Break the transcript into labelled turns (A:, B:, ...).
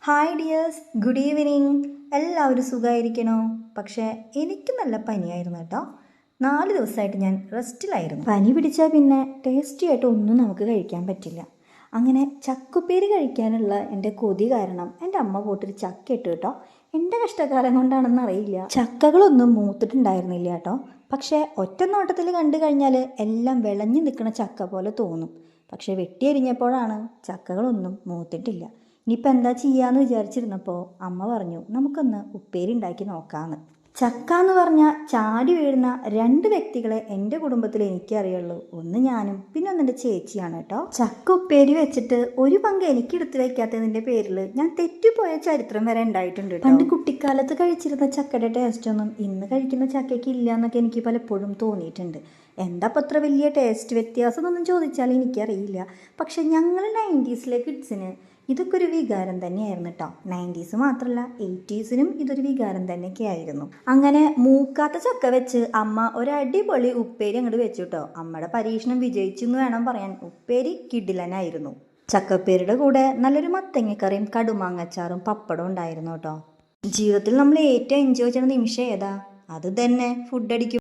A: Hi dears, good evening. എല്ലാവരും സുഖമായിരിക്കണോ? പക്ഷേ എനിക്ക് നല്ല പനിയായിരുന്നു കേട്ടോ. 4 ദിവസമായിട്ട് ഞാൻ റെസ്റ്റിലായിരുന്നു. പനി പിടിച്ചാൽ പിന്നെ ടേസ്റ്റി ആയിട്ട് ഒന്നും നമുക്ക് കഴിക്കാൻ പറ്റില്ല. അങ്ങനെ ചക്കുപ്പേരി കഴിക്കാനുള്ള എൻ്റെ കൊതി കാരണം എൻ്റെ അമ്മ പോയിട്ടൊരു ചക്ക ഇട്ടു കേട്ടോ. എൻ്റെ കഷ്ടകാലം കൊണ്ടാണെന്ന് അറിയില്ല, ചക്കകളൊന്നും മൂത്തിട്ടുണ്ടായിരുന്നില്ല കേട്ടോ. പക്ഷേ ഒറ്റ നോട്ടത്തിൽ കണ്ടു കഴിഞ്ഞാൽ എല്ലാം വിളഞ്ഞു നിൽക്കുന്ന ചക്ക പോലെ തോന്നും. പക്ഷേ വെട്ടിയരിഞ്ഞപ്പോഴാണ് ചക്കകളൊന്നും മൂത്തിട്ടില്ല. ഇനിയിപ്പോൾ എന്താ ചെയ്യാന്ന് വിചാരിച്ചിരുന്നപ്പോൾ അമ്മ പറഞ്ഞു, നമുക്കൊന്ന് ഉപ്പേരി ഉണ്ടാക്കി നോക്കാമെന്ന്. ചക്ക എന്ന് പറഞ്ഞാൽ ചാടി വീഴുന്ന 2 വ്യക്തികളെ എൻ്റെ കുടുംബത്തിൽ എനിക്കറിയുള്ളൂ. ഒന്ന് ഞാനും പിന്നെ ഒന്നെൻ്റെ ചേച്ചിയാണ് കേട്ടോ. ചക്ക ഉപ്പേരി വെച്ചിട്ട് ഒരു പങ്ക് എനിക്ക് എടുത്ത് വയ്ക്കാത്തതിൻ്റെ പേരിൽ ഞാൻ തെറ്റിപ്പോയ ചരിത്രം വരെ ഉണ്ടായിട്ടുണ്ട്. പണ്ട് കുട്ടിക്കാലത്ത് കഴിച്ചിരുന്ന ചക്കയുടെ ടേസ്റ്റൊന്നും ഇന്ന് കഴിക്കുന്ന ചക്കയ്ക്ക് ഇല്ല എന്നൊക്കെ എനിക്ക് പലപ്പോഴും തോന്നിയിട്ടുണ്ട്. എന്താ അപ്പം അത്ര വലിയ ടേസ്റ്റ് വ്യത്യാസം എന്നൊന്നും ചോദിച്ചാൽ എനിക്കറിയില്ല. പക്ഷെ ഞങ്ങൾ 90s കിഡ്സിന് ഇതൊക്കെ ഒരു വികാരം തന്നെയായിരുന്നു കേട്ടോ. 90s മാത്രമല്ല 80s ഇതൊരു വികാരം തന്നെയൊക്കെ ആയിരുന്നു. അങ്ങനെ മൂക്കാത്ത ചക്ക വെച്ച് അമ്മ ഒരു അടിപൊളി ഉപ്പേരി അങ്ങോട്ട് വെച്ചു കേട്ടോ. അമ്മയുടെ പരീക്ഷണം വിജയിച്ചു എന്ന് വേണം പറയാൻ. ഉപ്പേരി കിടിലനായിരുന്നു. ചക്കപ്പേരിയുടെ കൂടെ നല്ലൊരു മത്തങ്ങക്കറിയും കടുമാങ്ങച്ചാറും പപ്പടവും ഉണ്ടായിരുന്നു കേട്ടോ. ജീവിതത്തിൽ നമ്മൾ ഏറ്റവും എൻജോയ് ചെയ്യുന്ന നിമിഷം ഏതാ? അത് തന്നെ ഫുഡ് അടിക്കും.